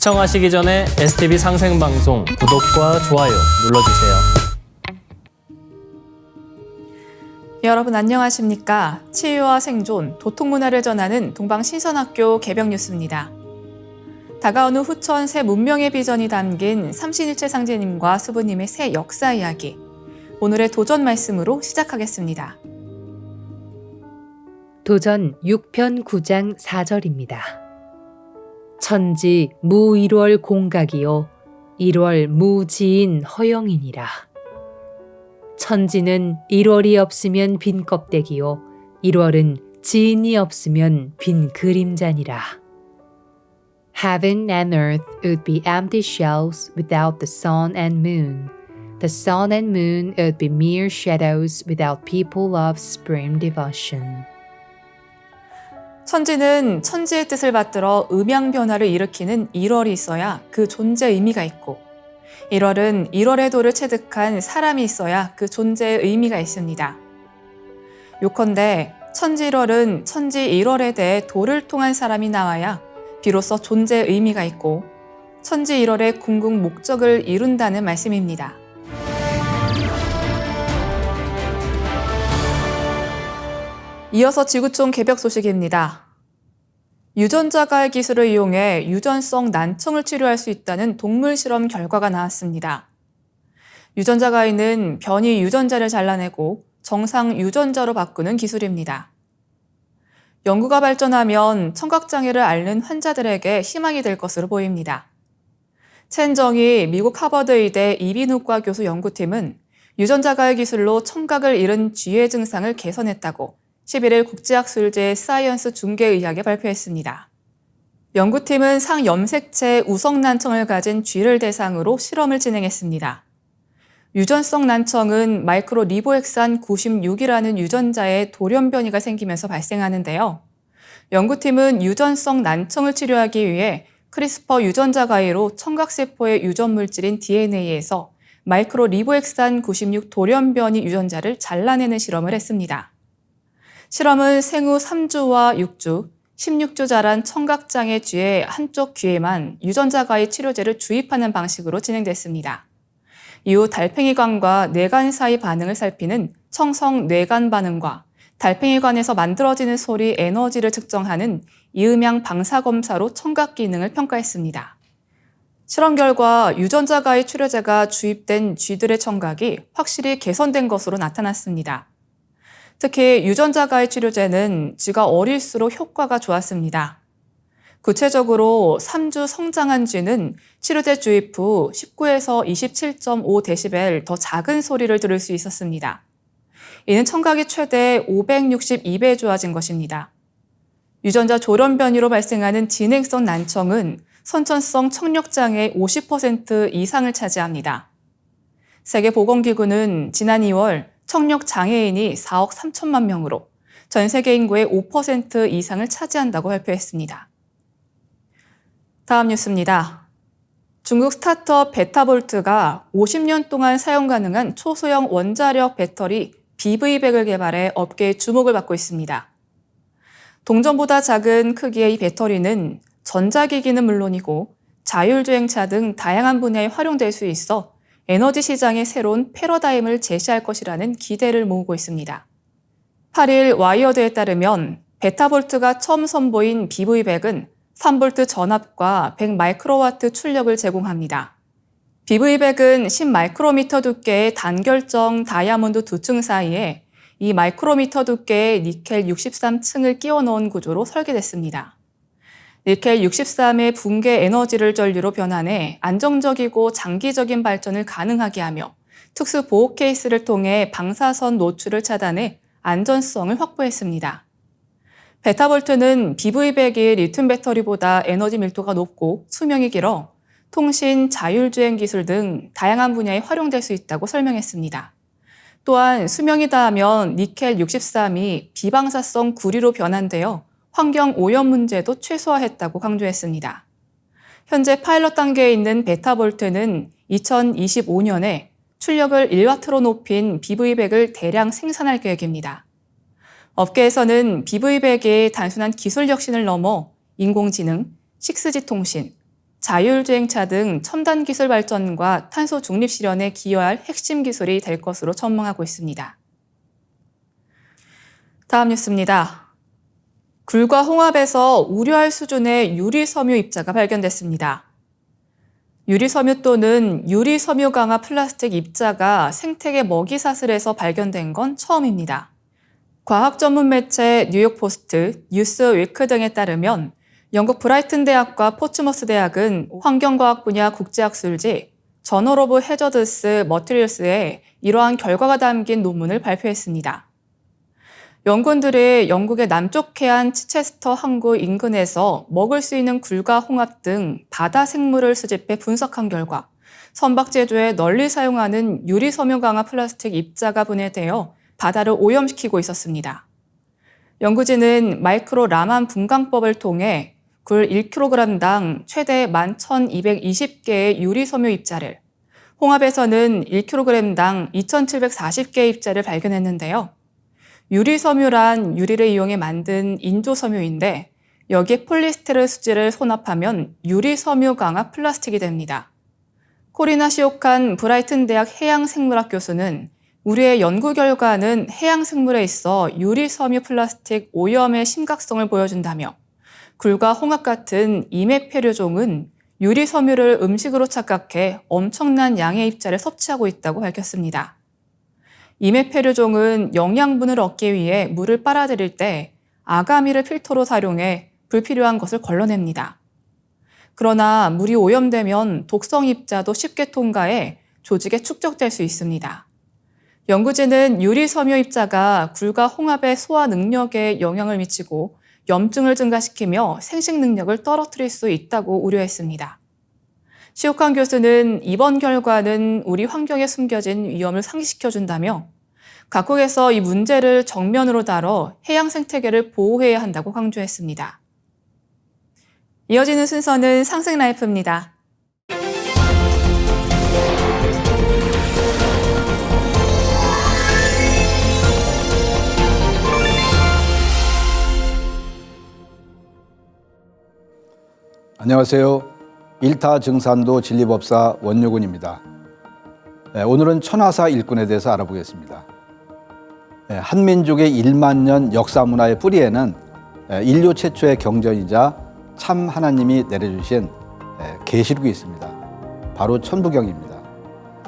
시청하시기 전에 STV 상생방송 구독과 좋아요 눌러주세요. 여러분 안녕하십니까? 치유와 생존, 도통문화를 전하는 동방신선학교 개벽뉴스입니다. 다가오는 후천 새 문명의 비전이 담긴 삼신일체 상제님과 수부님의 새 역사 이야기. 오늘의 도전 말씀으로 시작하겠습니다. 도전 6편 9장 4절입니다. 천지 무일월 공각이요 일월 무지인 허영이니라. 천지는 일월이 없으면 빈 껍데기요 일월은 지인이 없으면 빈 그림자니라. Heaven and earth would be empty shells without the sun and moon. The sun and moon would be mere shadows without people of supreme devotion. 천지는 천지의 뜻을 받들어 음양 변화를 일으키는 1월이 있어야 그 존재 의미가 있고 1월은 1월의 도를 체득한 사람이 있어야 그 존재의 의미가 있습니다. 요컨대 천지 1월은 천지 1월에 대해 도를 통한 사람이 나와야 비로소 존재의 의미가 있고 천지 1월의 궁극 목적을 이룬다는 말씀입니다. 이어서 지구촌 개벽 소식입니다. 유전자가의 기술을 이용해 유전성 난청을 치료할 수 있다는 동물 실험 결과가 나왔습니다. 유전자가위는 변이 유전자를 잘라내고 정상 유전자로 바꾸는 기술입니다. 연구가 발전하면 청각장애를 앓는 환자들에게 희망이 될 것으로 보입니다. 첸정이 미국 하버드 의대 이비인후과 교수 연구팀은 유전자가의 기술로 청각을 잃은 쥐의 증상을 개선했다고 11일 국제학술제 사이언스 중계의학에 발표했습니다. 연구팀은 상염색체 우성난청을 가진 쥐를 대상으로 실험을 진행했습니다. 유전성 난청은 마이크로 리보엑산 96이라는 유전자의 돌연 변이가 생기면서 발생하는데요. 연구팀은 유전성 난청을 치료하기 위해 크리스퍼 유전자 가위로 청각세포의 유전 물질인 DNA에서 마이크로 리보엑산 96 돌연 변이 유전자를 잘라내는 실험을 했습니다. 실험은 생후 3주와 6주, 16주 자란 청각장애 쥐의 한쪽 귀에만 유전자 가위 치료제를 주입하는 방식으로 진행됐습니다. 이후 달팽이관과 뇌관 사이 반응을 살피는 청성 뇌관 반응과 달팽이관에서 만들어지는 소리 에너지를 측정하는 이음향 방사검사로 청각 기능을 평가했습니다. 실험 결과 유전자 가위 치료제가 주입된 쥐들의 청각이 확실히 개선된 것으로 나타났습니다. 특히 유전자 가위 치료제는 쥐가 어릴수록 효과가 좋았습니다. 구체적으로 3주 성장한 쥐는 치료제 주입 후 19에서 27.5dB 더 작은 소리를 들을 수 있었습니다. 이는 청각이 최대 562배 좋아진 것입니다. 유전자 조련 변이로 발생하는 진행성 난청은 선천성 청력장애의 50% 이상을 차지합니다. 세계보건기구는 지난 2월 청력장애인이 4억 3천만 명으로 전 세계 인구의 5% 이상을 차지한다고 발표했습니다. 다음 뉴스입니다. 중국 스타트업 베타볼트가 50년 동안 사용 가능한 초소형 원자력 배터리 BV100을 개발해 업계의 주목을 받고 있습니다. 동전보다 작은 크기의 이 배터리는 전자기기는 물론이고 자율주행차 등 다양한 분야에 활용될 수 있어 에너지 시장의 새로운 패러다임을 제시할 것이라는 기대를 모으고 있습니다. 8일 와이어드에 따르면 베타볼트가 처음 선보인 BV100은 3V 전압과 100마이크로와트 출력을 제공합니다. BV100은 10마이크로미터 두께의 단결정 다이아몬드 두 층 사이에 2마이크로미터 두께의 니켈 63층을 끼워 넣은 구조로 설계됐습니다. 니켈 63의 붕괴 에너지를 전류로 변환해 안정적이고 장기적인 발전을 가능하게 하며 특수 보호 케이스를 통해 방사선 노출을 차단해 안전성을 확보했습니다. 베타볼트는 BV100이 리튬 배터리보다 에너지 밀도가 높고 수명이 길어 통신, 자율주행 기술 등 다양한 분야에 활용될 수 있다고 설명했습니다. 또한 수명이 다하면 니켈 63이 비방사성 구리로 변환되어 환경 오염 문제도 최소화했다고 강조했습니다. 현재 파일럿 단계에 있는 베타볼트는 2025년에 출력을 1와트로 높인 BV100을 대량 생산할 계획입니다. 업계에서는 BV100의 단순한 기술 혁신을 넘어 인공지능, 6G 통신, 자율주행차 등 첨단 기술 발전과 탄소 중립 실현에 기여할 핵심 기술이 될 것으로 전망하고 있습니다. 다음 뉴스입니다. 굴과 홍합에서 우려할 수준의 유리섬유 입자가 발견됐습니다. 유리섬유 또는 유리섬유 강화 플라스틱 입자가 생태계 먹이사슬에서 발견된 건 처음입니다. 과학 전문 매체 뉴욕포스트, 뉴스위크 등에 따르면 영국 브라이튼 대학과 포츠머스 대학은 환경과학 분야 국제학술지 저널 오브 해저드스 머티리얼스에 이러한 결과가 담긴 논문을 발표했습니다. 연구원들이 영국의 남쪽 해안 치체스터 항구 인근에서 먹을 수 있는 굴과 홍합 등 바다 생물을 수집해 분석한 결과 선박제조에 널리 사용하는 유리섬유 강화 플라스틱 입자가 분해되어 바다를 오염시키고 있었습니다. 연구진은 마이크로 라만 분광법을 통해 굴 1kg당 최대 11,220개의 유리섬유 입자를, 홍합에서는 1kg당 2,740개의 입자를 발견했는데요. 유리섬유란 유리를 이용해 만든 인조섬유인데 여기에 폴리스테르 수지를 혼합하면 유리섬유 강화 플라스틱이 됩니다. 코리나 시오칸 브라이튼 대학 해양생물학 교수는 우리의 연구 결과는 해양생물에 있어 유리섬유 플라스틱 오염의 심각성을 보여준다며 굴과 홍합 같은 이메페류종은 유리섬유를 음식으로 착각해 엄청난 양의 입자를 섭취하고 있다고 밝혔습니다. 이메페류종은 영양분을 얻기 위해 물을 빨아들일 때 아가미를 필터로 사용해 불필요한 것을 걸러냅니다. 그러나 물이 오염되면 독성 입자도 쉽게 통과해 조직에 축적될 수 있습니다. 연구진은 유리섬유 입자가 굴과 홍합의 소화 능력에 영향을 미치고 염증을 증가시키며 생식 능력을 떨어뜨릴 수 있다고 우려했습니다. 시오칸 교수는 이번 결과는 우리 환경에 숨겨진 위험을 상기시켜준다며 각국에서 이 문제를 정면으로 다뤄 해양 생태계를 보호해야 한다고 강조했습니다. 이어지는 순서는 상생 라이프입니다. 안녕하세요. 일타 증산도 진리법사 원효근입니다. 오늘은 천하사 일꾼에 대해서 알아보겠습니다. 한민족의 1만 년 역사 문화의 뿌리에는 인류 최초의 경전이자 참 하나님이 내려주신 계시록이 있습니다. 바로 천부경입니다.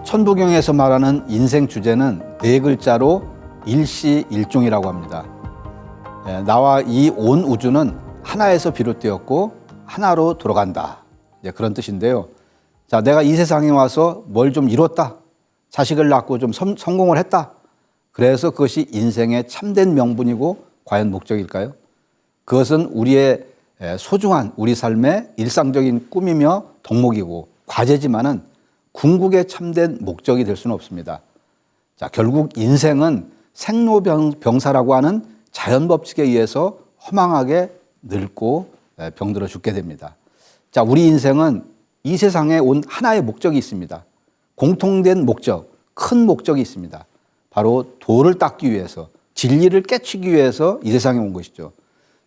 천부경에서 말하는 인생 주제는 4글자로 일시일종이라고 합니다. 나와 이 온 우주는 하나에서 비롯되었고 하나로 돌아간다. 그런 뜻인데요. 자, 내가 이 세상에 와서 뭘 좀 이뤘다. 자식을 낳고 좀 성공을 했다. 그래서 그것이 인생의 참된 명분이고 과연 목적일까요? 그것은 우리의 소중한 우리 삶의 일상적인 꿈이며 덕목이고 과제지만은 궁극의 참된 목적이 될 수는 없습니다. 자, 결국 인생은 생로병사라고 하는 자연 법칙에 의해서 허망하게 늙고 병들어 죽게 됩니다. 자, 우리 인생은 이 세상에 온 하나의 목적이 있습니다. 공통된 목적, 큰 목적이 있습니다. 바로 도를 닦기 위해서, 진리를 깨치기 위해서 이 세상에 온 것이죠.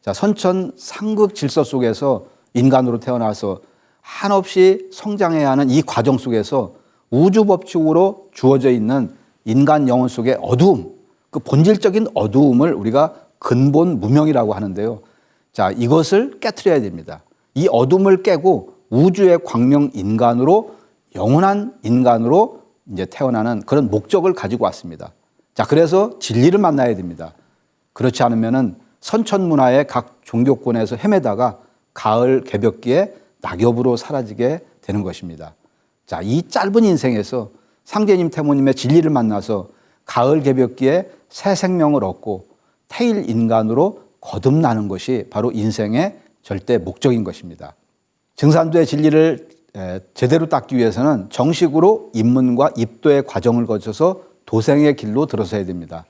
자, 선천상극 질서 속에서 인간으로 태어나서 한없이 성장해야 하는 이 과정 속에서 우주 법칙으로 주어져 있는 인간 영혼 속의 어두움, 그 본질적인 어두움을 우리가 근본 무명이라고 하는데요. 자, 이것을 깨트려야 됩니다. 이 어둠을 깨고 우주의 광명 인간으로, 영원한 인간으로 이제 태어나는 그런 목적을 가지고 왔습니다. 자, 그래서 진리를 만나야 됩니다. 그렇지 않으면은 선천 문화의 각 종교권에서 헤매다가 가을 개벽기에 낙엽으로 사라지게 되는 것입니다. 자, 이 짧은 인생에서 상제님 태모님의 진리를 만나서 가을 개벽기에 새 생명을 얻고 태일 인간으로 거듭나는 것이 바로 인생의 절대 목적인 것입니다. 증산도의 진리를 제대로 닦기 위해서는 정식으로 입문과 입도의 과정을 거쳐서 도생의 길로 들어서야 됩니다.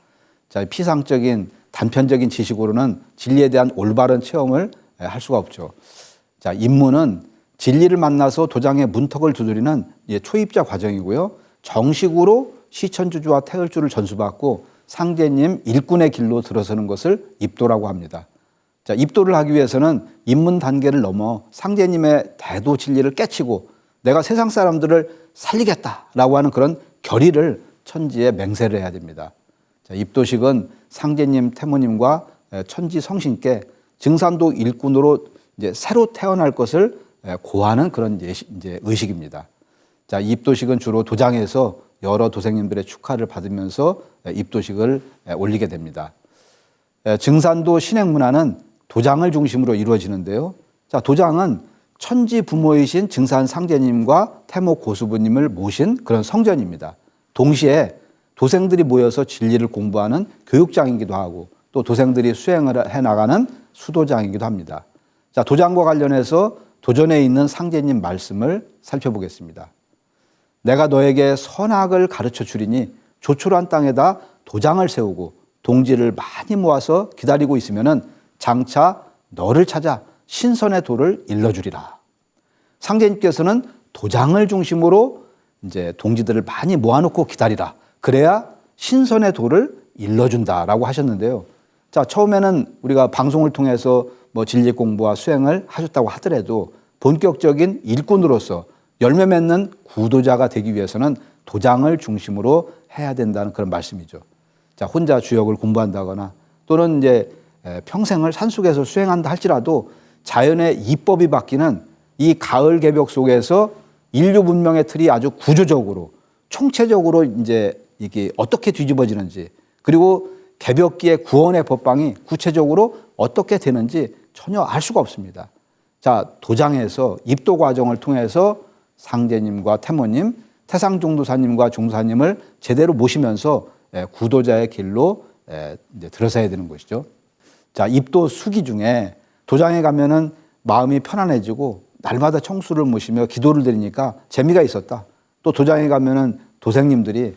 자, 피상적인 단편적인 지식으로는 진리에 대한 올바른 체험을 할 수가 없죠. 자, 입문은 진리를 만나서 도장의 문턱을 두드리는 초입자 과정이고요. 정식으로 시천주주와 태을주를 전수받고 상제님 일꾼의 길로 들어서는 것을 입도라고 합니다. 자, 입도를 하기 위해서는 입문 단계를 넘어 상제님의 대도 진리를 깨치고 내가 세상 사람들을 살리겠다라고 하는 그런 결의를 천지에 맹세를 해야 됩니다. 자, 입도식은 상제님, 태모님과 천지 성신께 증산도 일꾼으로 이제 새로 태어날 것을 고하는 그런 이제 의식입니다. 자, 입도식은 주로 도장에서 여러 도생님들의 축하를 받으면서 입도식을 올리게 됩니다. 증산도 신행문화는 도장을 중심으로 이루어지는데요. 자, 도장은 천지 부모이신 증산 상제님과 태모 고수부님을 모신 그런 성전입니다. 동시에 도생들이 모여서 진리를 공부하는 교육장이기도 하고 또 도생들이 수행을 해나가는 수도장이기도 합니다. 자, 도장과 관련해서 도전에 있는 상제님 말씀을 살펴보겠습니다. 내가 너에게 선악을 가르쳐 주리니 조촐한 땅에다 도장을 세우고 동지를 많이 모아서 기다리고 있으면은 장차 너를 찾아 신선의 도를 일러주리라. 상제님께서는 도장을 중심으로 이제 동지들을 많이 모아놓고 기다리라. 그래야 신선의 도를 일러준다라고 하셨는데요. 자, 처음에는 우리가 방송을 통해서 뭐 진리 공부와 수행을 하셨다고 하더라도 본격적인 일꾼으로서 열매 맺는 구도자가 되기 위해서는 도장을 중심으로 해야 된다는 그런 말씀이죠. 자, 혼자 주역을 공부한다거나 또는 이제 평생을 산속에서 수행한다 할지라도 자연의 이법이 바뀌는 이 가을 개벽 속에서 인류 문명의 틀이 아주 구조적으로 총체적으로 이제 이게 어떻게 뒤집어지는지 그리고 개벽기의 구원의 법방이 구체적으로 어떻게 되는지 전혀 알 수가 없습니다. 자, 도장에서 입도 과정을 통해서 상제님과 태모님, 태상종도사님과 종도사님을 제대로 모시면서 구도자의 길로 이제 들어서야 되는 것이죠. 자, 입도 수기 중에 도장에 가면은 마음이 편안해지고 날마다 청수를 모시며 기도를 드리니까 재미가 있었다. 또 도장에 가면은 도생님들이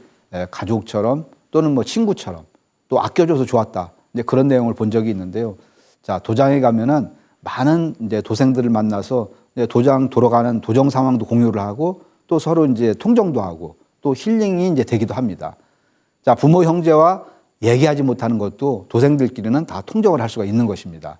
가족처럼 또는 뭐 친구처럼 또 아껴줘서 좋았다. 이제 그런 내용을 본 적이 있는데요. 자, 도장에 가면은 많은 이제 도생들을 만나서 이제 도장 돌아가는 도정 상황도 공유를 하고 또 서로 이제 통정도 하고 또 힐링이 이제 되기도 합니다. 자, 부모 형제와 얘기하지 못하는 것도 도생들끼리는 다 통정을 할 수가 있는 것입니다.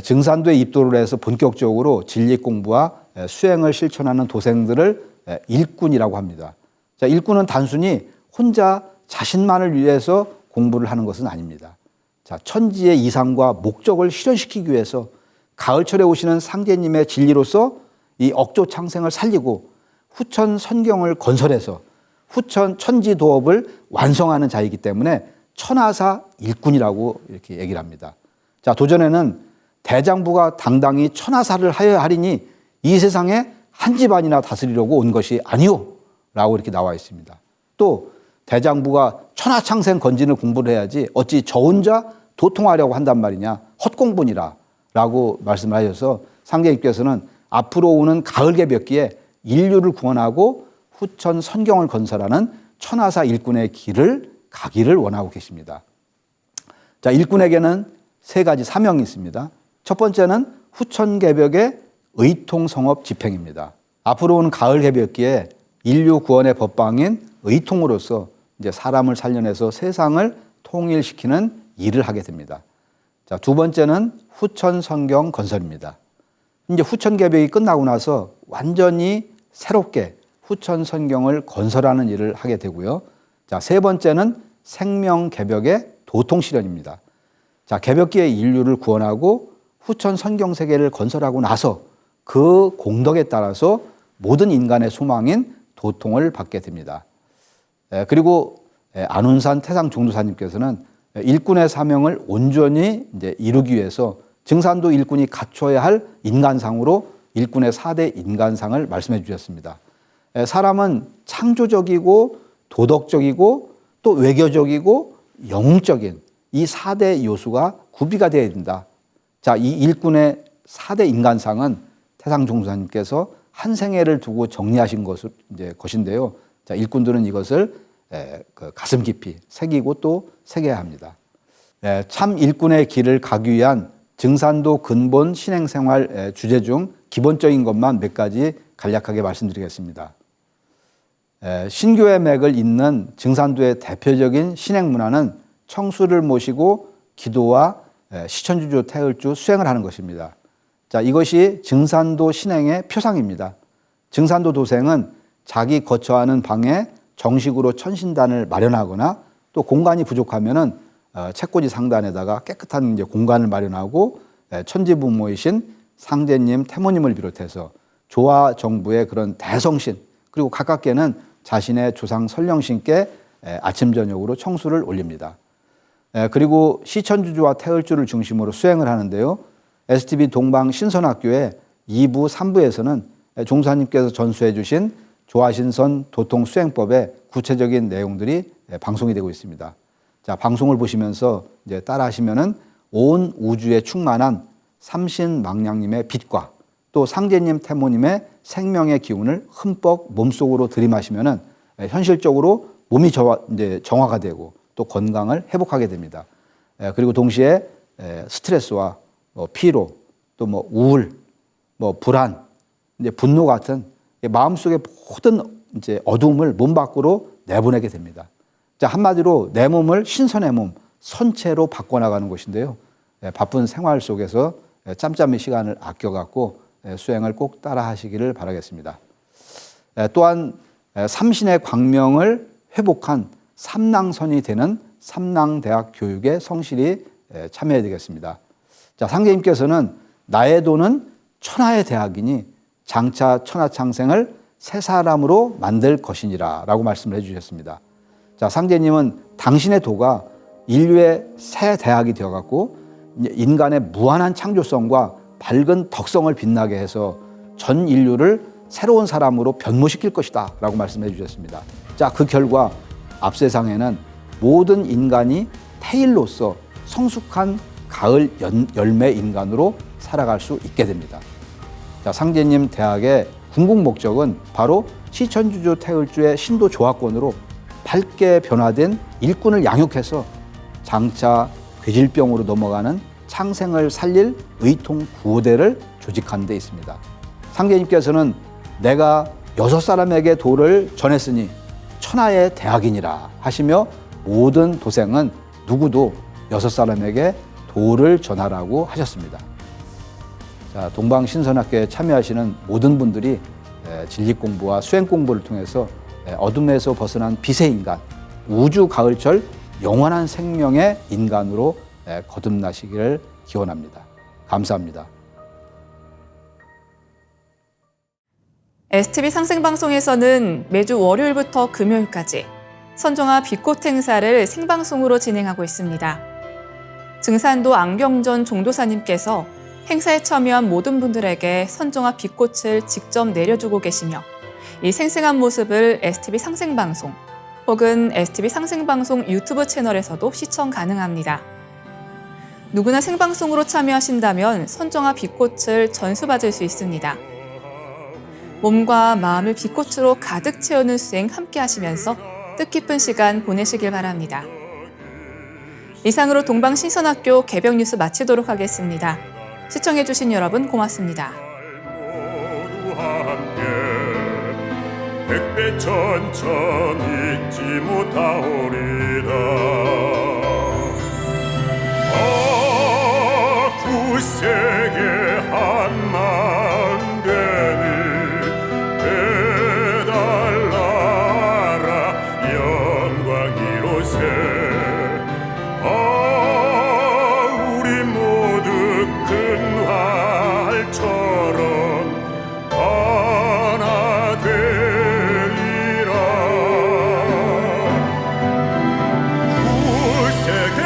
증산도에 입도를 해서 본격적으로 진리 공부와 수행을 실천하는 도생들을 일꾼이라고 합니다. 자, 일꾼은 단순히 혼자 자신만을 위해서 공부를 하는 것은 아닙니다. 자, 천지의 이상과 목적을 실현시키기 위해서 가을철에 오시는 상제님의 진리로서 이 억조 창생을 살리고 후천 선경을 건설해서 후천 천지 도업을 완성하는 자이기 때문에 천하사 일꾼이라고 이렇게 얘기를 합니다. 자, 도전에는 대장부가 당당히 천하사를 하여야 하리니 이 세상에 한 집안이나 다스리려고 온 것이 아니오 라고 이렇게 나와 있습니다. 또 대장부가 천하창생 건진을 공부를 해야지 어찌 저 혼자 도통하려고 한단 말이냐 헛공분이라 라고 말씀을 하셔서 상제님께서는 앞으로 오는 가을 개벽기에 인류를 구원하고 후천 선경을 건설하는 천하사 일꾼의 길을 가기를 원하고 계십니다. 자, 일꾼에게는 세 가지 사명이 있습니다. 첫 번째는 후천 개벽의 의통성업 집행입니다. 앞으로 오는 가을 개벽기에 인류 구원의 법방인 의통으로서 이제 사람을 살려내서 세상을 통일시키는 일을 하게 됩니다. 자, 두 번째는 후천 성경 건설입니다. 이제 후천 개벽이 끝나고 나서 완전히 새롭게 후천 성경을 건설하는 일을 하게 되고요. 자, 세 번째는 생명 개벽의 도통 실현입니다. 자, 개벽기의 인류를 구원하고 후천 성경 세계를 건설하고 나서 그 공덕에 따라서 모든 인간의 소망인 도통을 받게 됩니다. 그리고 안운산 태상 종도사님께서는 일꾼의 사명을 온전히 이제 이루기 위해서 증산도 일꾼이 갖춰야 할 인간상으로 일꾼의 4대 인간상을 말씀해 주셨습니다. 사람은 창조적이고 도덕적이고 또 외교적이고 영웅적인 이 4대 요소가 구비가 되어야 된다. 자, 이 일꾼의 4대 인간상은 태상 종도사님께서 한 생애를 두고 정리하신 것인데요. 자, 일꾼들은 이것을 가슴 깊이 새기고 또 새겨야 합니다. 참 일꾼의 길을 가기 위한 증산도 근본 신행생활 주제 중 기본적인 것만 몇 가지 간략하게 말씀드리겠습니다. 신교의 맥을 잇는 증산도의 대표적인 신행문화는 청수를 모시고 기도와 시천주조 태을주 수행을 하는 것입니다. 자, 이것이 증산도 신행의 표상입니다. 증산도 도생은 자기 거처하는 방에 정식으로 천신단을 마련하거나 또 공간이 부족하면은 책꽂이 상단에다가 깨끗한 이제 공간을 마련하고 천지부모이신 상제님, 태모님을 비롯해서 조화 정부의 그런 대성신 그리고 가깝게는 자신의 조상 설령신께 아침 저녁으로 청수를 올립니다. 그리고 시천주조와 태을주를 중심으로 수행을 하는데요. STB 동방 신선학교의 2부, 3부에서는 종사님께서 전수해 주신 조화신선 도통 수행법의 구체적인 내용들이 방송이 되고 있습니다. 자, 방송을 보시면서 이제 따라 하시면은 온 우주에 충만한 삼신망량님의 빛과 또 상제님, 태모님의 생명의 기운을 흠뻑 몸속으로 들이마시면은 현실적으로 몸이 이제 정화가 되고 또 건강을 회복하게 됩니다. 그리고 동시에 스트레스와 피로, 또 우울, 불안, 이제 분노 같은 마음속의 모든 이제 어두움을 몸 밖으로 내보내게 됩니다. 자, 한마디로 내 몸을 신선의 몸, 선체로 바꿔나가는 것인데요. 바쁜 생활 속에서 짬짬이 시간을 아껴갖고 수행을 꼭 따라 하시기를 바라겠습니다. 또한 삼신의 광명을 회복한 삼낭선이 되는 삼낭대학 교육에 성실히 참여해야 되겠습니다. 자, 상제님께서는 나의 도는 천하의 대학이니 장차 천하창생을 새 사람으로 만들 것이니라 라고 말씀을 해주셨습니다. 자, 상제님은 당신의 도가 인류의 새 대학이 되어갖고 인간의 무한한 창조성과 밝은 덕성을 빛나게 해서 전 인류를 새로운 사람으로 변모시킬 것이다 라고 말씀해 주셨습니다. 자, 그 결과 앞세상에는 모든 인간이 태일로서 성숙한 가을 열매 인간으로 살아갈 수 있게 됩니다. 자, 상제님 대학의 궁극 목적은 바로 시천주조 태을주의 신도 조합권으로 밝게 변화된 일꾼을 양육해서 장차 괴질병으로 넘어가는 창생을 살릴 의통 구호대를 조직하는 데 있습니다. 상제님께서는 내가 6사람에게 도를 전했으니 천하의 대학이니라 하시며 모든 도생은 누구도 6사람에게 도를 전하라고 하셨습니다. 자, 동방신선학교에 참여하시는 모든 분들이 진리 공부와 수행 공부를 통해서 어둠에서 벗어난 빛의 인간, 우주 가을철 영원한 생명의 인간으로 거듭나시기를 기원합니다. 감사합니다. STB 상생방송에서는 매주 월요일부터 금요일까지 선정아 빛꽃 행사를 생방송으로 진행하고 있습니다. 증산도 안경전 종도사님께서 행사에 참여한 모든 분들에게 선정아 빛꽃을 직접 내려주고 계시며 이 생생한 모습을 STB 상생방송 혹은 STB 상생방송 유튜브 채널에서도 시청 가능합니다. 누구나 생방송으로 참여하신다면 선정아 빛꽃을 전수받을 수 있습니다. 몸과 마음을 빛꽃으로 가득 채우는 수행 함께 하시면서 뜻깊은 시간 보내시길 바랍니다. 이상으로 동방신선학교 개벽 뉴스 마치도록 하겠습니다. 시청해주신 여러분 고맙습니다. 백배천천 잊지 못하오리다. 구세계 한마음 되니 배달나라 영광 이로세. 우리 모두 큰 활처럼 하나 되리라. 구세계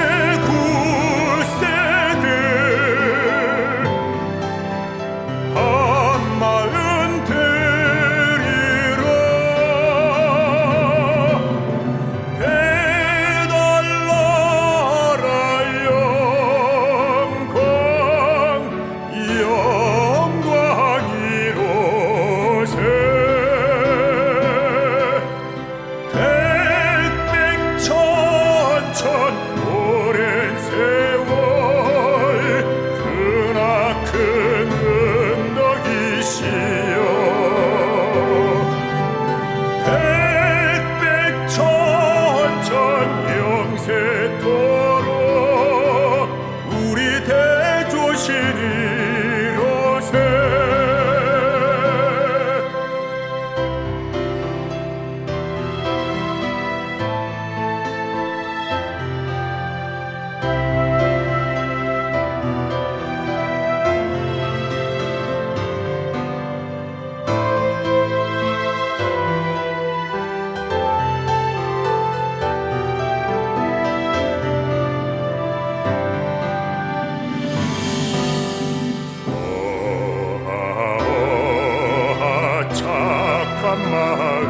악한 마음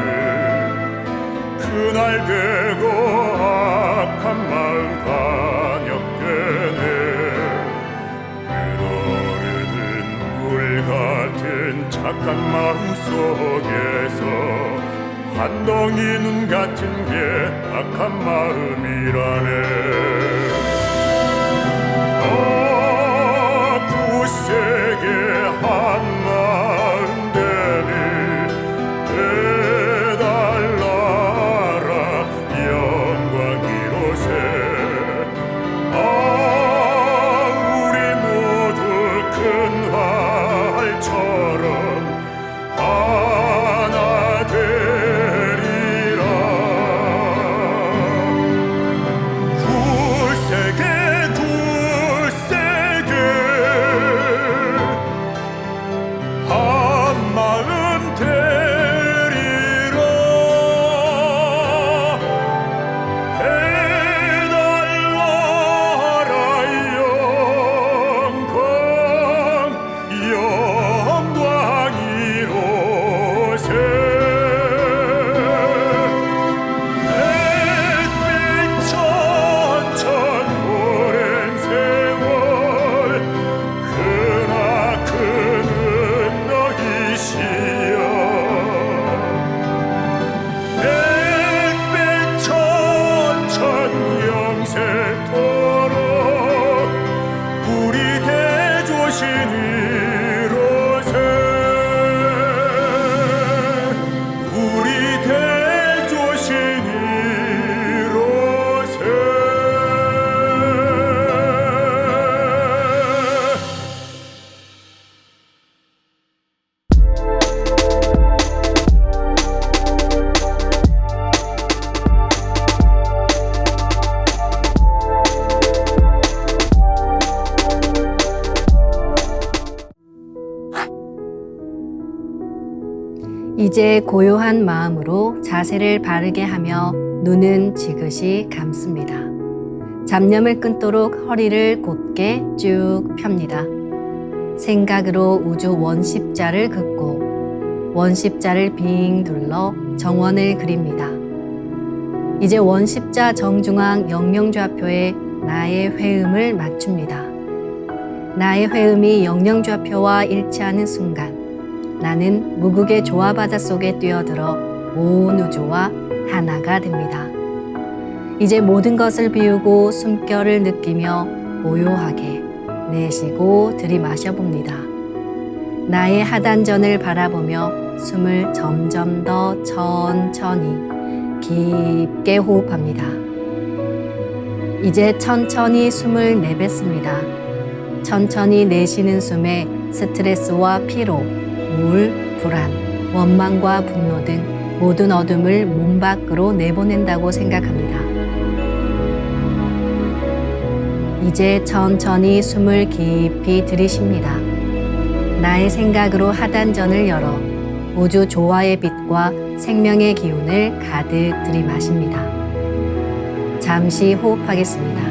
그날 되고 악한 마음 강역되네 흐르는 물 같은 착한 마음 속에서 한 덩이 눈 같은 게 악한 마음이라네 굳세게 한 마음 되니 해달라라 영광 이로새 우리 모두 큰 활처럼 하나 되리라 굳세게 한 마음 되리라 해달라라 영광 이로새 햇빛 천천 오랜 세월 크나큰 너희시여 햇빛 천천 영세토록 우리 대조신이로세 우리 대조신이로세 이제 고요한 마음으로 자세를 바르게 하며 눈은 지그시 감습니다. 잡념을 끊도록 허리를 곧게 쭉 펴니다. 생각으로 우주 원십자를 긋고 원십자를 빙 둘러 정원을 그립니다. 이제 원십자 정중앙 영영좌표에 나의 회음을 맞춥니다. 나의 회음이 영영좌표와 일치하는 순간 나는 무국의 조화바다 속에 뛰어들어 온 우주와 하나가 됩니다. 이제 모든 것을 비우고 숨결을 느끼며 고요하게 내쉬고 들이마셔 봅니다. 나의 하단전을 바라보며 숨을 점점 더 천천히 깊게 호흡합니다. 이제 천천히 숨을 내뱉습니다. 천천히 내쉬는 숨에 스트레스와 피로, 우울, 불안, 원망과 분노 등 모든 어둠을 몸 밖으로 내보낸다고 생각합니다. 이제 천천히 숨을 깊이 들이쉽니다. 나의 생각으로 하단전을 열어 우주 조화의 빛과 생명의 기운을 가득 들이마십니다. 잠시 호흡하겠습니다.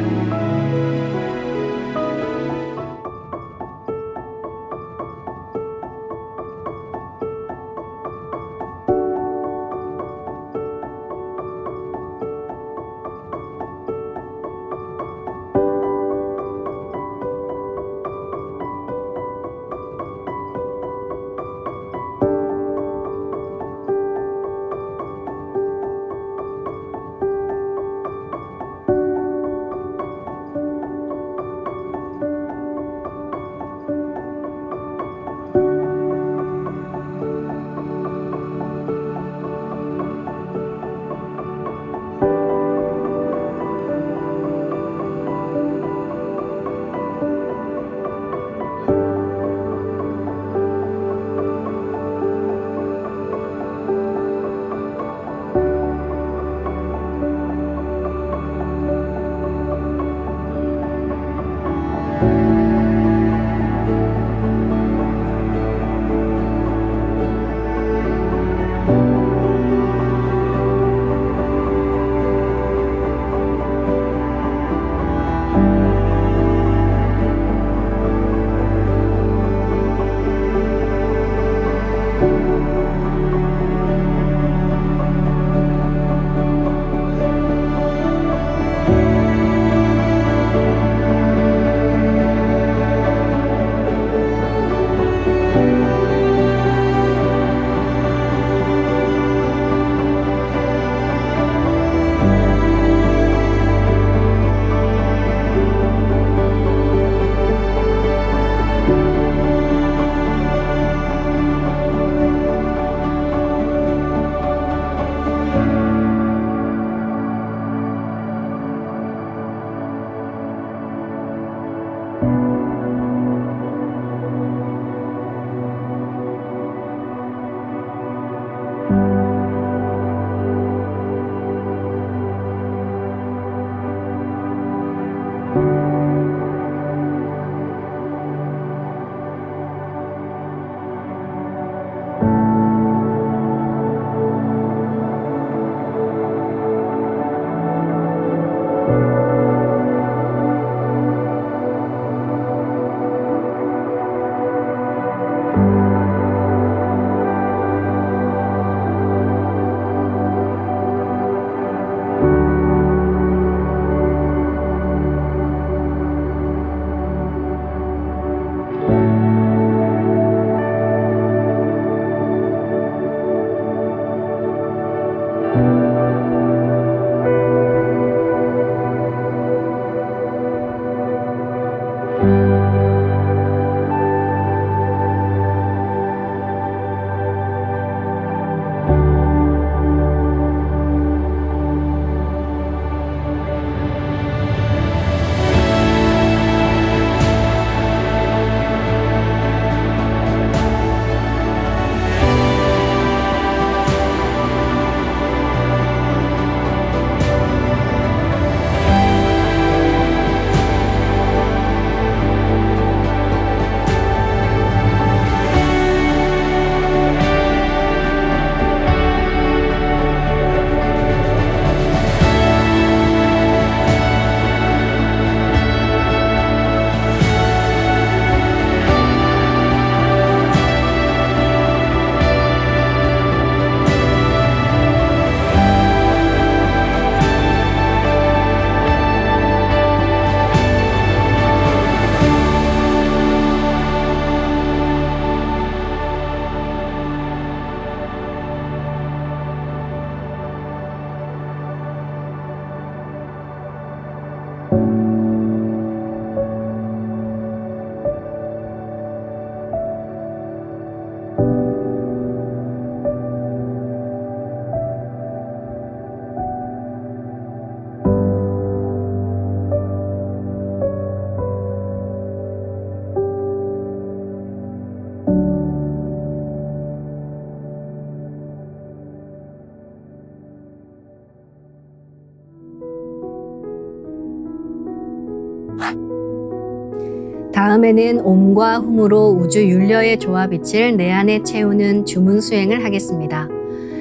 다음에는 옴과 훔으로 우주 율려의 조화빛을 내 안에 채우는 주문 수행을 하겠습니다.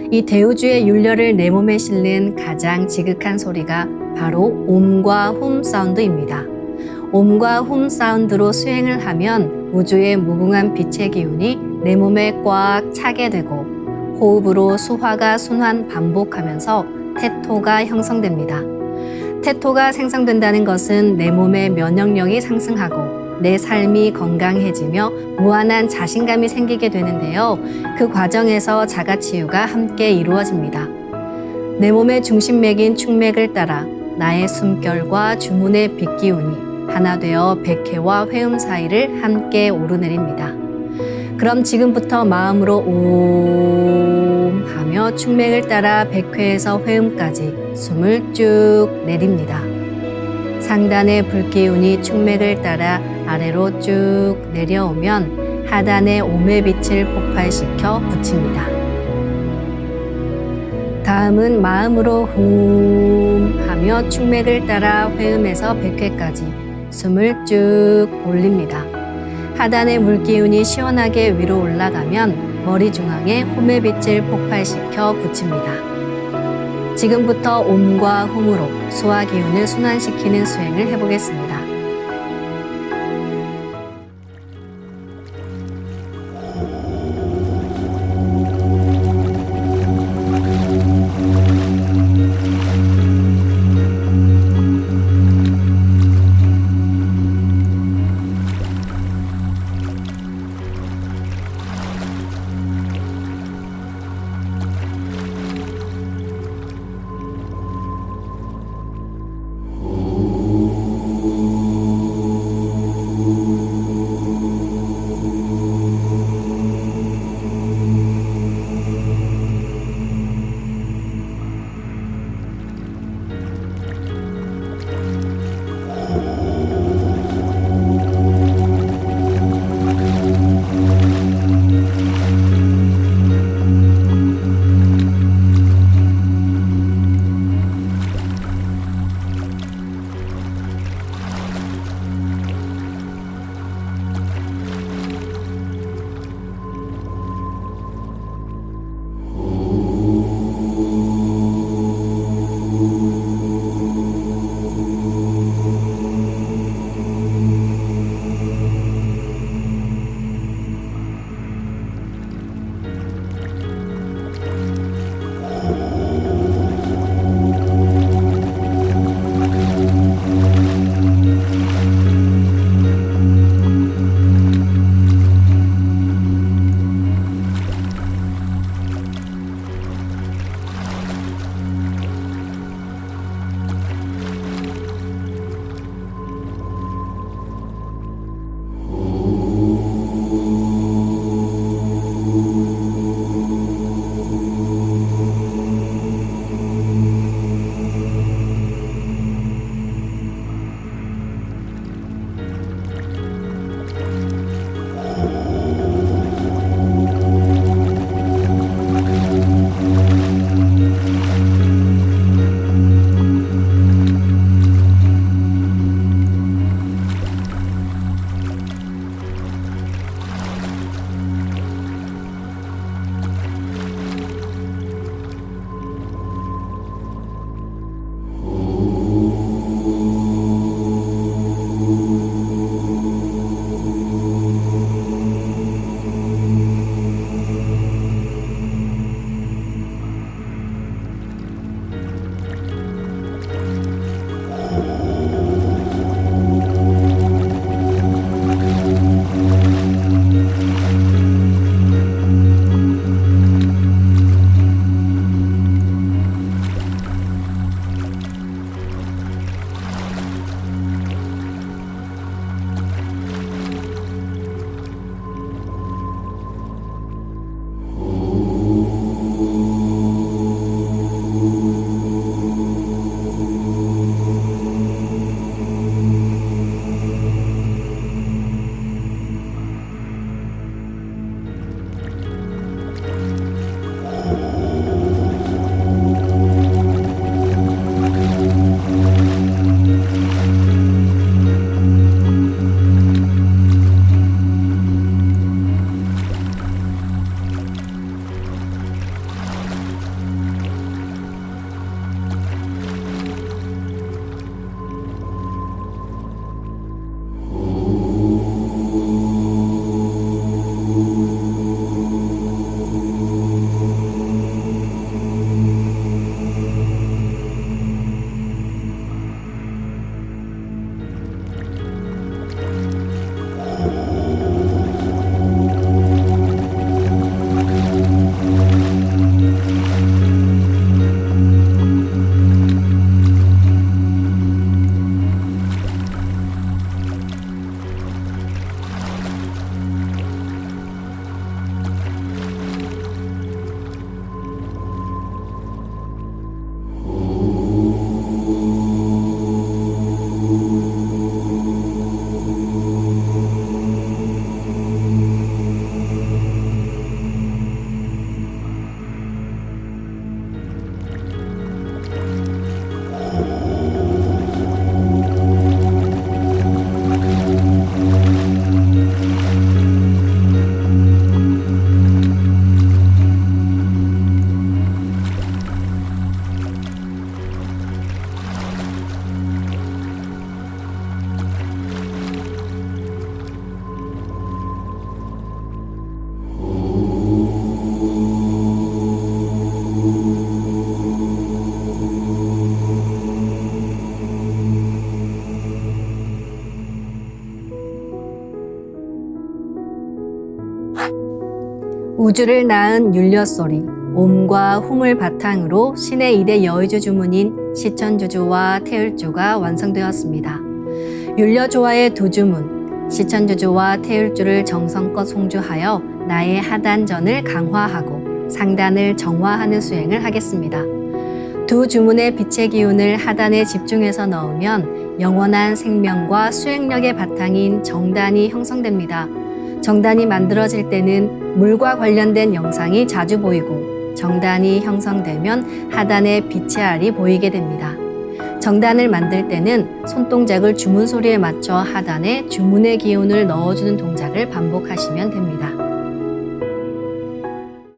이 대우주의 율려를 내 몸에 실는 가장 지극한 소리가 바로 옴과 훔 사운드입니다. 옴과 훔 사운드로 수행을 하면 우주의 무궁한 빛의 기운이 내 몸에 꽉 차게 되고 호흡으로 수화가 순환 반복하면서 태토가 형성됩니다. 태토가 생성된다는 것은 내 몸의 면역력이 상승하고 내 삶이 건강해지며 무한한 자신감이 생기게 되는데요. 그 과정에서 자가치유가 함께 이루어집니다. 내 몸의 중심맥인 축맥을 따라 나의 숨결과 주문의 빛기운이 하나 되어 백회와 회음 사이를 함께 오르내립니다. 그럼 지금부터 마음으로 옴 하며 축맥을 따라 백회에서 회음까지 숨을 쭉 내립니다. 상단의 불기운이 축맥을 따라 아래로 쭉 내려오면 하단의 옴의 빛을 폭발시켜 붙입니다. 다음은 마음으로 훔 하며 축맥을 따라 회음에서 백회까지 숨을 쭉 올립니다. 하단의 물기운이 시원하게 위로 올라가면 머리 중앙에 홈의 빛을 폭발시켜 붙입니다. 지금부터 옴과 훔으로 소화 기운을 순환시키는 수행을 해보겠습니다. 우주를 낳은 율려소리, 옴과 hum을 바탕으로 신의 2대 여의주 주문인 시천주주와 태율주가 완성되었습니다. 율려조화의 두 주문, 시천주주와 태율주를 정성껏 송주하여 나의 하단전을 강화하고 상단을 정화하는 수행을 하겠습니다. 두 주문의 빛의 기운을 하단에 집중해서 넣으면 영원한 생명과 수행력의 바탕인 정단이 형성됩니다. 정단이 만들어질 때는 물과 관련된 영상이 자주 보이고 정단이 형성되면 하단에 빛의 알이 보이게 됩니다. 정단을 만들 때는 손동작을 주문 소리에 맞춰 하단에 주문의 기운을 넣어주는 동작을 반복하시면 됩니다.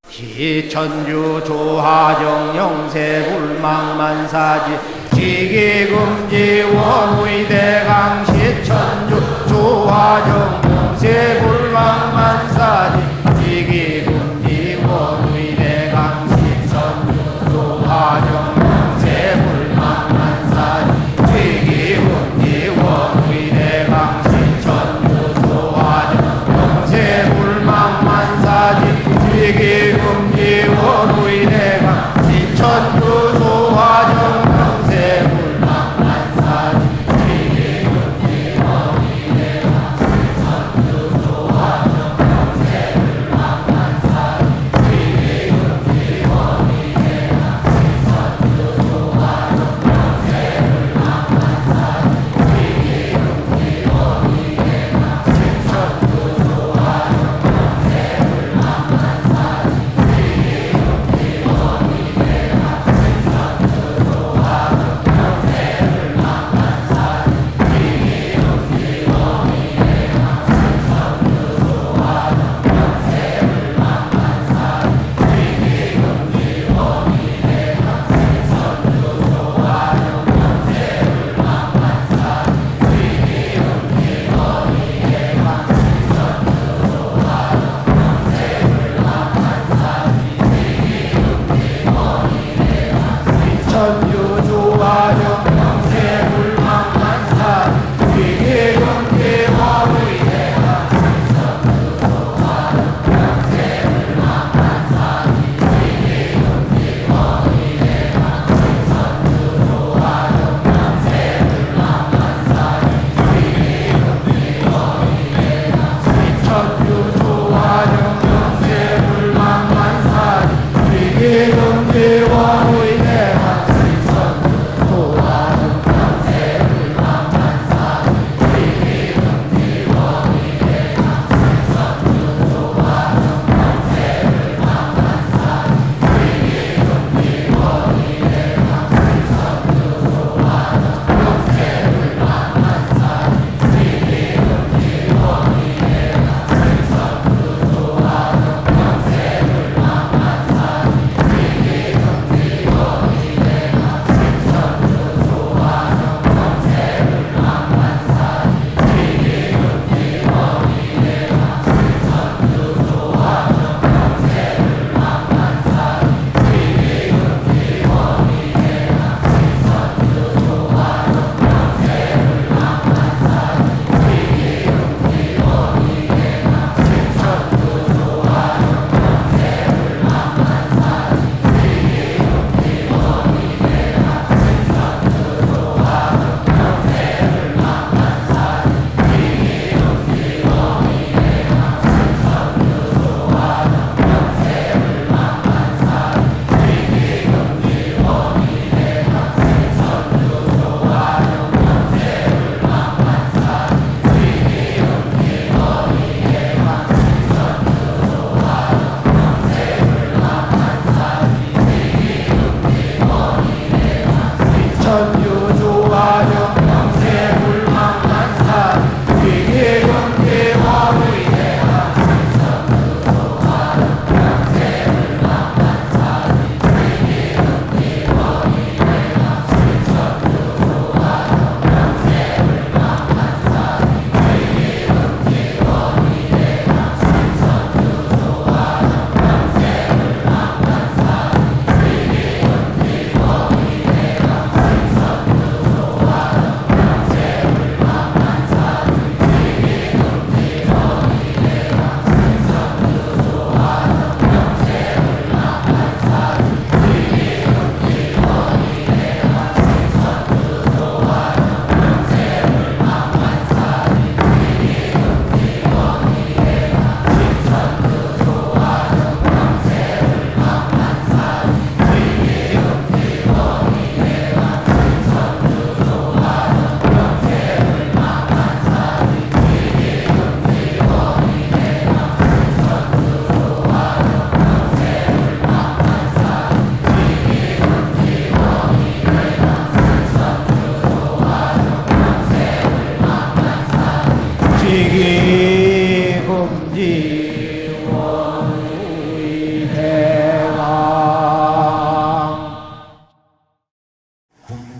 시천주 조하정 영세 불망만사지 지기금지 원의대강 시천주 조하정 영세 불망만사지 지기금지 원의대강 시천주 조하정 영세 불망만사지 지기금지 원의대강 시천주 조하정 영세 불망만사지 지기금지 원의대강 시천주 조하정 영세 불망만사지 지기금지 원의대강 시천주 조하정 영세 불망만사지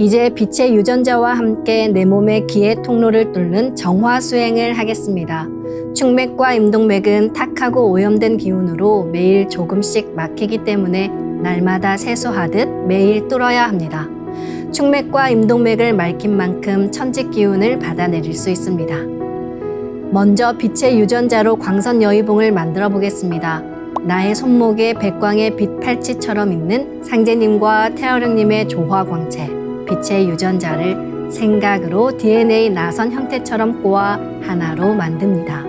이제 빛의 유전자와 함께 내 몸의 기의 통로를 뚫는 정화 수행을 하겠습니다. 충맥과 임동맥은 탁하고 오염된 기운으로 매일 조금씩 막히기 때문에 날마다 세수하듯 매일 뚫어야 합니다. 충맥과 임동맥을 맑힌 만큼 천직 기운을 받아내릴 수 있습니다. 먼저 빛의 유전자로 광선 여의봉을 만들어 보겠습니다. 나의 손목에 백광의 빛 팔찌처럼 있는 상제님과 태어령님의 조화광채, 빛의 유전자를 생각으로 DNA 나선 형태처럼 꼬아 하나로 만듭니다.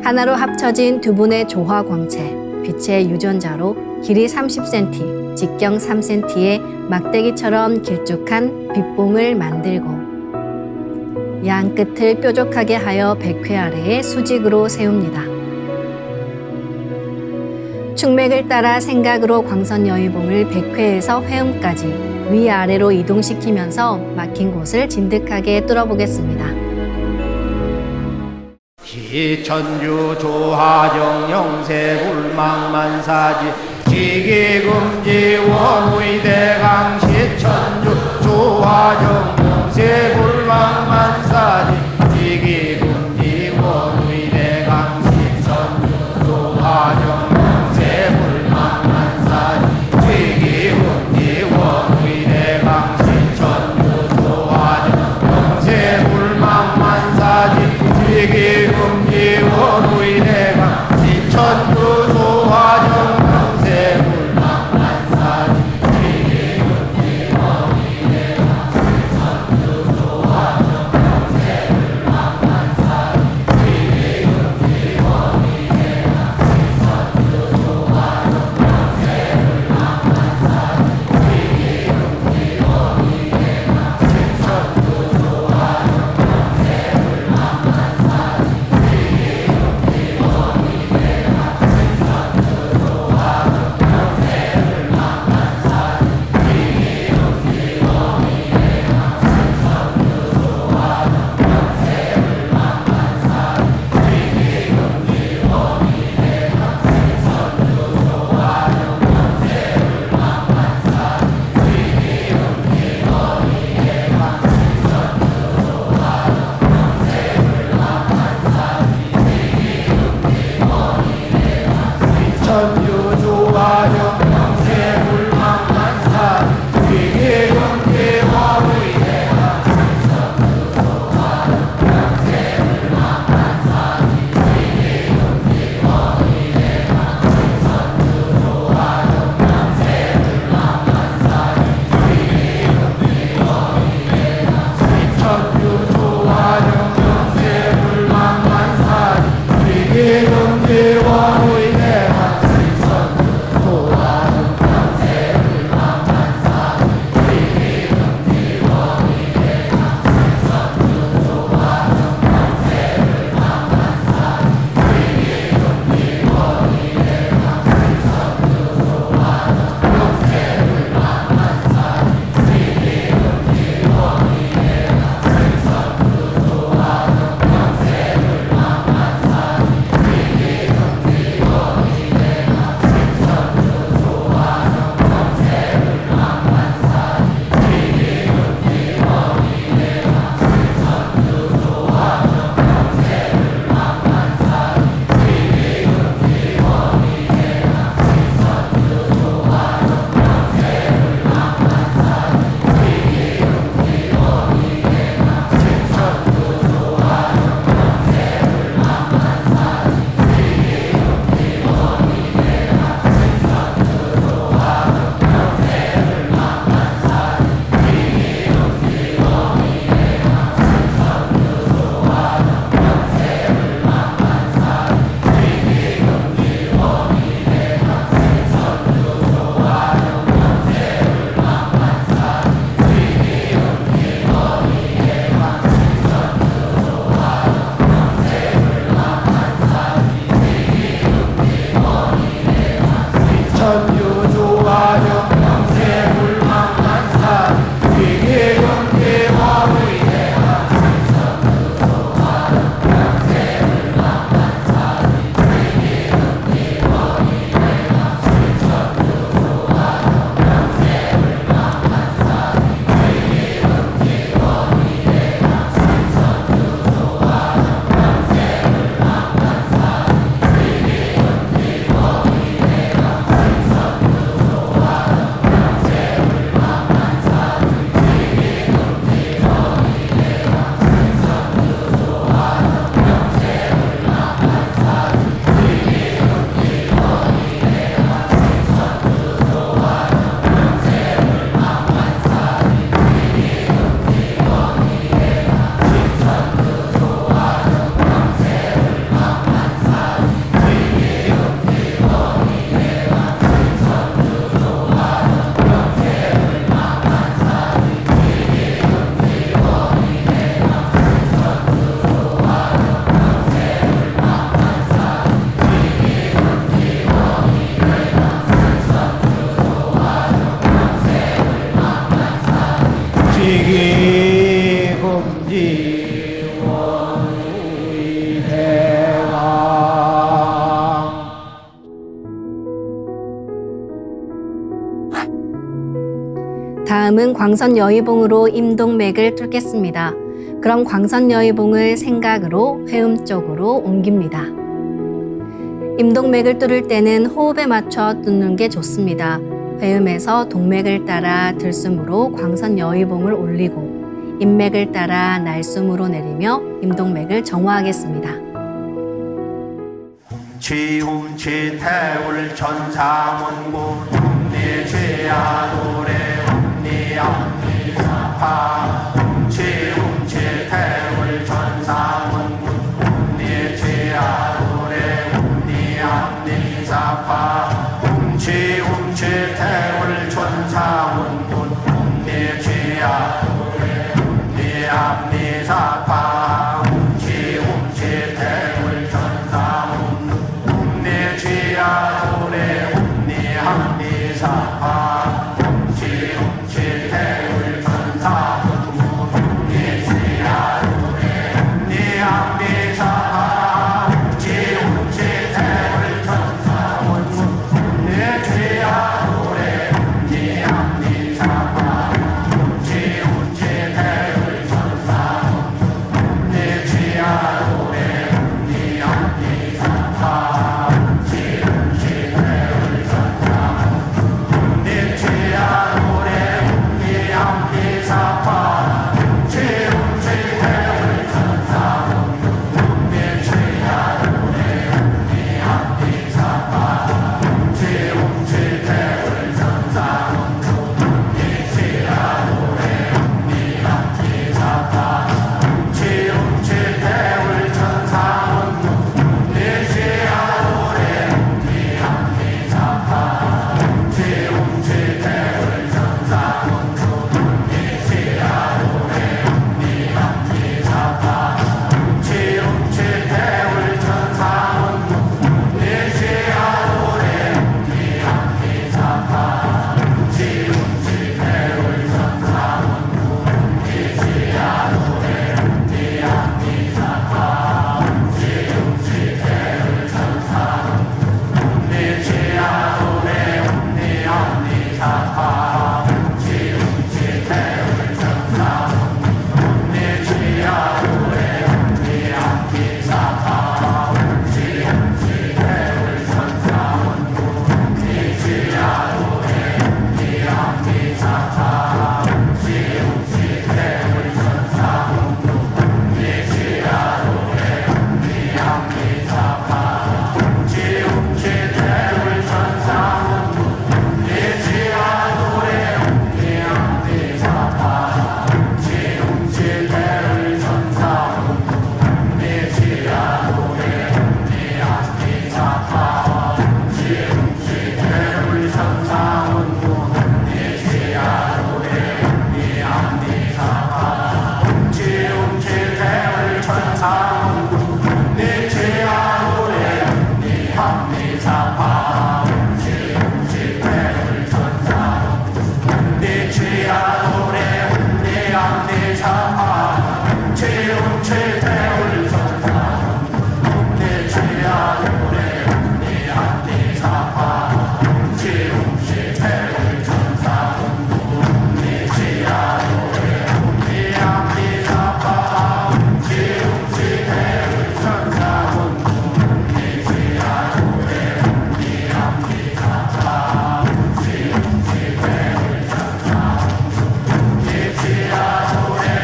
하나로 합쳐진 두 분의 조화광채, 빛의 유전자로 길이 30cm, 직경 3cm의 막대기처럼 길쭉한 빛봉을 만들고 양 끝을 뾰족하게 하여 백회 아래에 수직으로 세웁니다. 충맥을 따라 생각으로 광선 여의봉을 백회에서 회음까지 위아래로 이동시키면서 막힌 곳을 진득하게 뚫어보겠습니다. 기천주 조하정 영세 불망만사지 지기금지 원의대강 시천주 조하정 영세 불망만사지 지기금지 원의대강 시천주 조하정 영세 불망만사지 지기금지 원의대강 시천주 조하정 영세 불망만사지 지기금지 원의대강 시천주 조하정 영세 불망만사지 지기금지 원의대강 시천주 조하정 영세 다음은 광선 여의봉으로 임동맥을 뚫겠습니다. 그럼 광선 여의봉을 생각으로 회음 쪽으로 옮깁니다. 임동맥을 뚫을 때는 호흡에 맞춰 뚫는 게 좋습니다. 회음에서 동맥을 따라 들숨으로 광선 여의봉을 올리고 인맥을 따라 날숨으로 내리며 임동맥을 정화하겠습니다. 지움치태울 천사문구 ум니지야 노래 ум니암니사파 지움치태울 천사문구 ум니지야 노래 ум니암니사파 지움치태울 천사문구 ум니지야 노래 ум니암니사파 지움치태울 천사문구 지야 노래 ум니함니사파 지움치태울 천사문구 ум니지야 노래 ум니함니사파 지움치태울 천사문구 ум니지야 노래 ум니함니사파 지움치태울 천사문구 ум니지야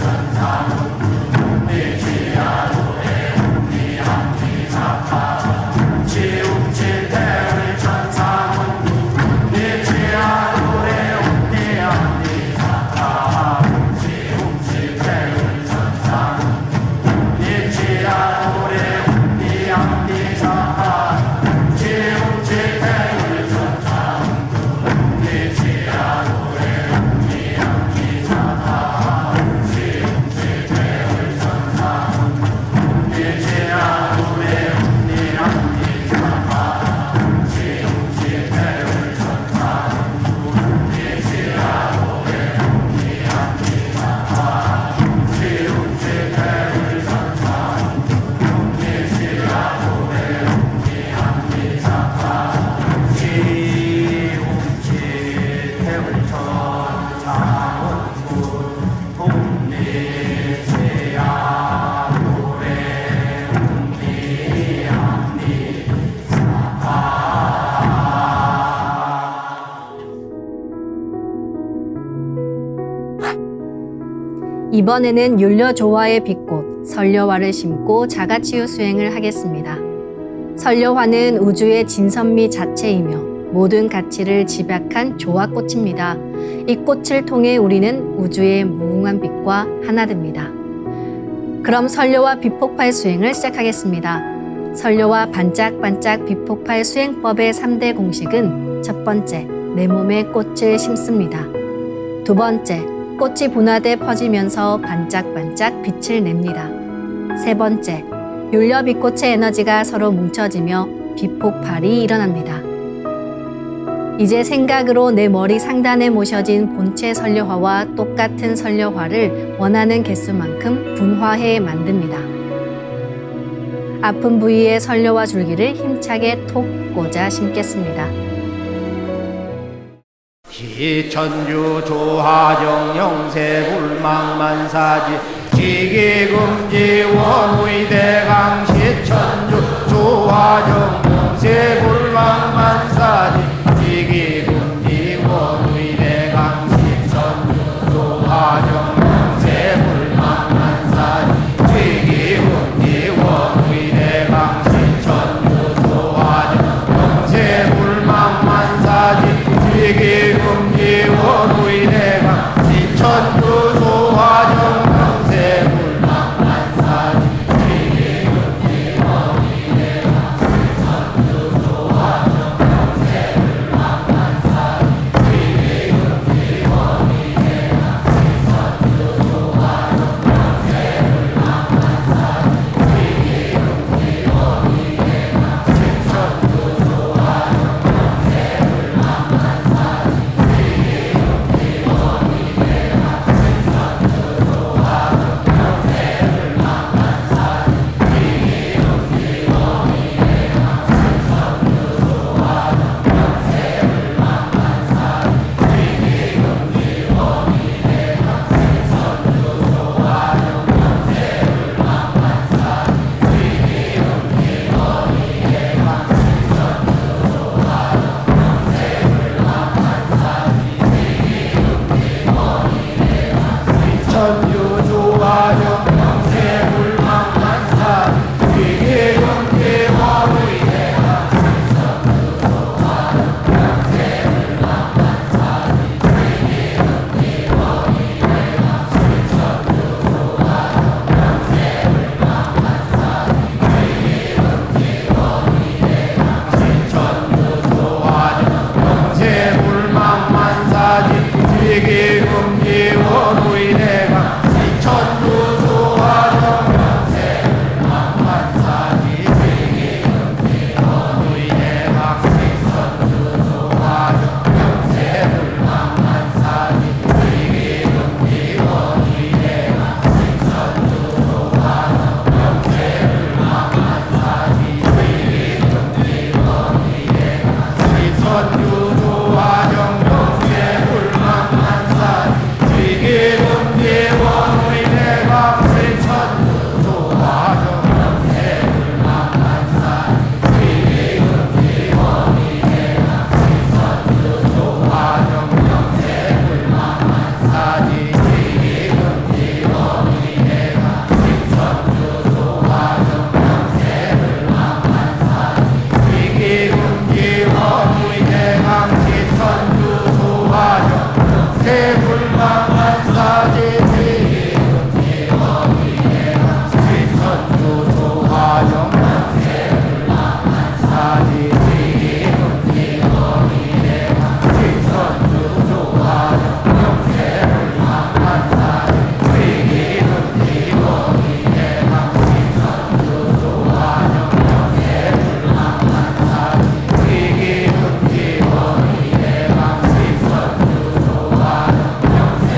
노래 ум니함니사파 이번에는 율려조화의 빛꽃 설려화를 심고 자가치유 수행을 하겠습니다. 설려화는 우주의 진선미 자체이며 모든 가치를 집약한 조화꽃입니다. 이 꽃을 통해 우리는 우주의 무궁한 빛과 하나 됩니다. 그럼 설려화 빛폭발 수행을 시작하겠습니다. 설려화 반짝반짝 빛폭발 수행법의 3대 공식은 첫 번째, 내 몸에 꽃을 심습니다. 두 번째, 꽃이 분화돼 퍼지면서 반짝반짝 빛을 냅니다. 세 번째, 율려 빛꽃의 에너지가 서로 뭉쳐지며 빛폭발이 일어납니다. 이제 생각으로 내 머리 상단에 모셔진 본체 설려화와 똑같은 설려화를 원하는 개수만큼 분화해 만듭니다. 아픈 부위에 설려화 줄기를 힘차게 톡 꽂아 심겠습니다. 기천주 조화정 영세 불망만사지 지기금지 원의대강 시천주 조화정 영세 불망만사지 지기금지 원의대강 시천주 조화정 영세 불망만사지 지기금지 원의대강 시천주 조화정 영세 불망만사지 지기금지 원의대강 시천주 조화정 영세 불망만사지 지기금지 원의대강 시천주 조화정 영세 불망만사지 지기금지 원의대강 시천주 조화정 영세 불망만사지 지기금지 원의대강 시천주 조화정 영세 불망만사지 천주 조화정 영세 불망만사지 지기금지 원의대강 시천주 조화정 영세 불망만사지 지기금지 원의대강 시천주 조화정 영세 불망만사지 지기금지 원의대강 시천주 조화정 영세 불망만사지 지기금지 원의대강 시천주 조화정 영세 불망만사지 지기금지 원의대강 시천주 조화정 영세 불망만사지 지기금지 원의대강 시천주 조화정 영세 불망만사지 지기금지 원의대강 시천주 조화정 영세 불망만사지 지기금지 원의대강 시천주 조화정 영세 불망만사지 지기금지 원의대강 시천주 조화정 영세 불망만사지 지기금지 원의대강 시천주 조화정 영세 불망만사지 지기금지 원의대강 시천주 조화정 영세 불망만사지 지기금지 원의대강 시천주 조화정 영세 불망만사지 지기금지 원의대강 시천주 조화정 영세 불망만사지 지기금지 원의대강 시천주 조화정 영세 불망만사지 지기금지 원의대강 시천주 조화정 영세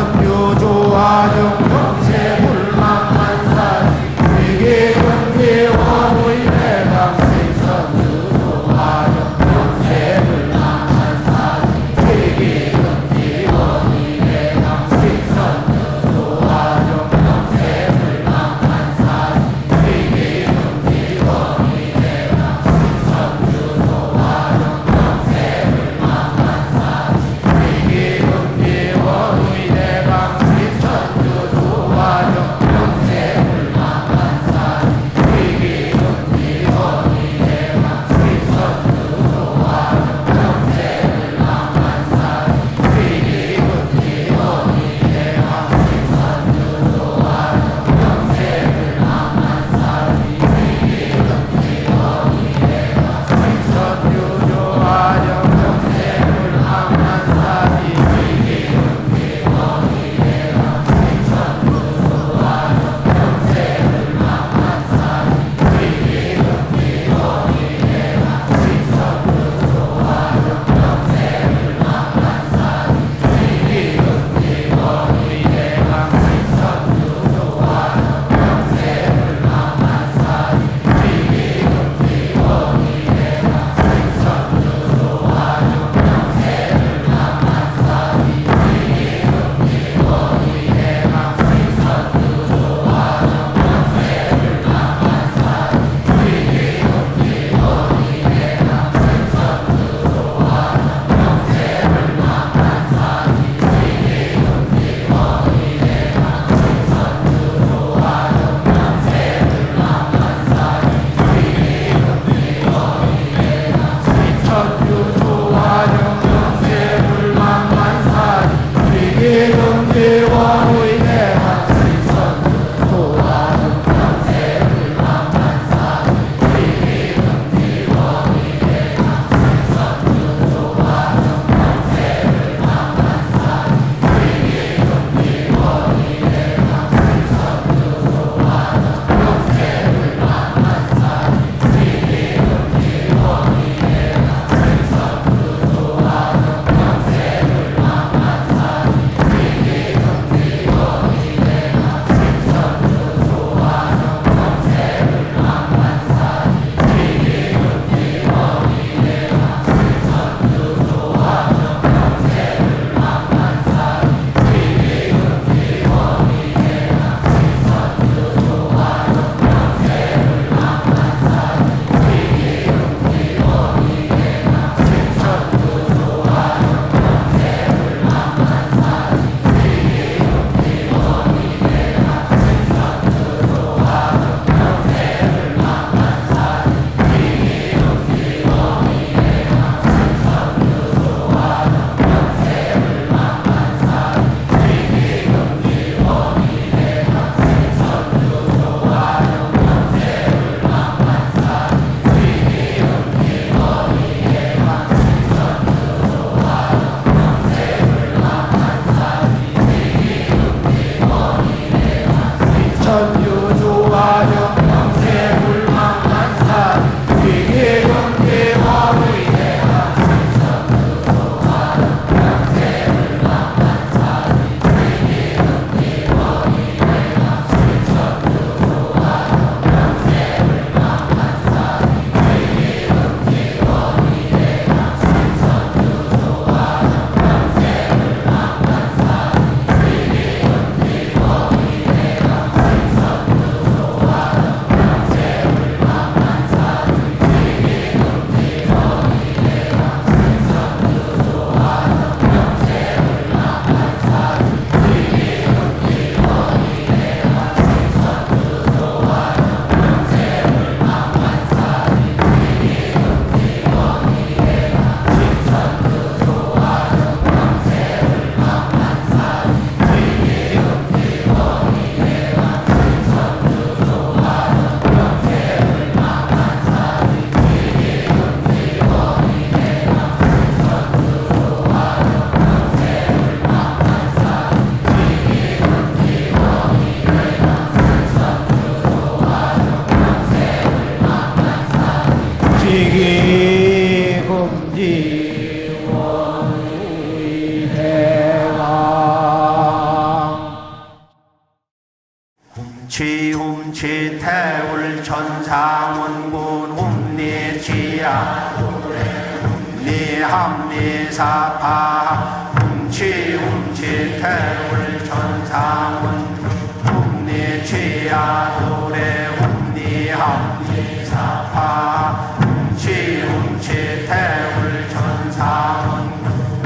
생선유조와 정정세 불망만사 세계 경제와 의대강 생선유조와 정정세 불망만사 세계 경제와 의대강 생선유조와 정정세 불망만사 세계 경제와 의대강 생선유조와 정정세 불망만사 세계 경제와 의대강 생선유조와 정정세 불망만사 세계 경제와 의대강 생선유조와 정정세 불망만사 세계 경제와 의대강 생선유조와 정정세 불망만사 세계 경제와 의대강 생선유조와 정정세 불망만사 세계 경제와 의대강 생선유조와 정정세 불망만사 세계 경제와 의대강 생선유조와 정정세 불망만사 세계 경제와 의대강 생선유조와 정정세 불망만사 세계 경제와 의대강 생선유조와 정정세 불망만사 세계 경제와 의대강 생선유조와 정정세 불망만사 세계 경제와 의대강 생선유조와 정정세 불망만사 세계 경제와 의대강 생선유조와 정정세 불망만사 세계 경제와 의대강 생선유조와 정정세 불망만사 세계 경제와 의대강 생선유조와 정정세 불망만사 세계 경제와 의대강 생선유조와 정정세 불망만사 세계 경제와 의대강 생선유조와 정정세 불망만사 세계 경제와 의대강 생선유조와 정정세 불망만사 세계 경제와 훔치 태울 천상원군 훔니치야 훔니함니사파 훔치 태울 천상원 훔니치야 노래 훔니함니사파 훔치 태울 천상원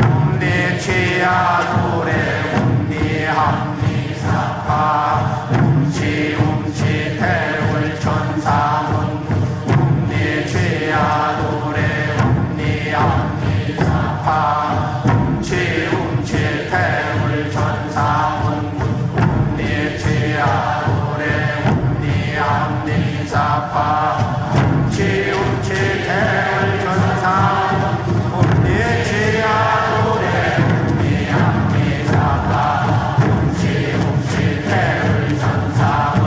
훔니치야 노래 훔니함니사파 훔치 태울 천상원 훔니치야 노래 훔니함니사파 훔치 태울 천상원 훔니치야 노래 훔니함니사파 훔치 태울 천상원 훔니치야 노래 훔니함니사파 훔치 태울 천상원 훔니치야 노래 훔니함니사파 훔치 태울 천상원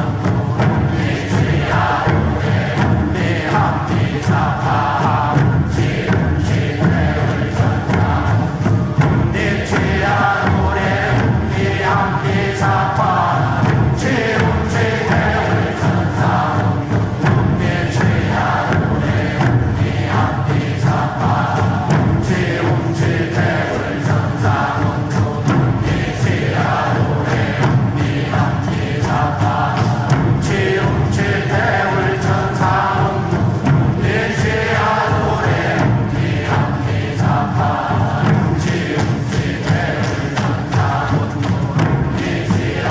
훔니치야 노래 훔니함니사파 훔치 태울 천상원 훔니치야 노래 훔니함니사파 훔치 태울 천상원 훔니치야 노래 훔니함니사파 훔치 태울 천상원 훔니치야 노래 훔니함니사파 훔치 태울 천상원 훔니치야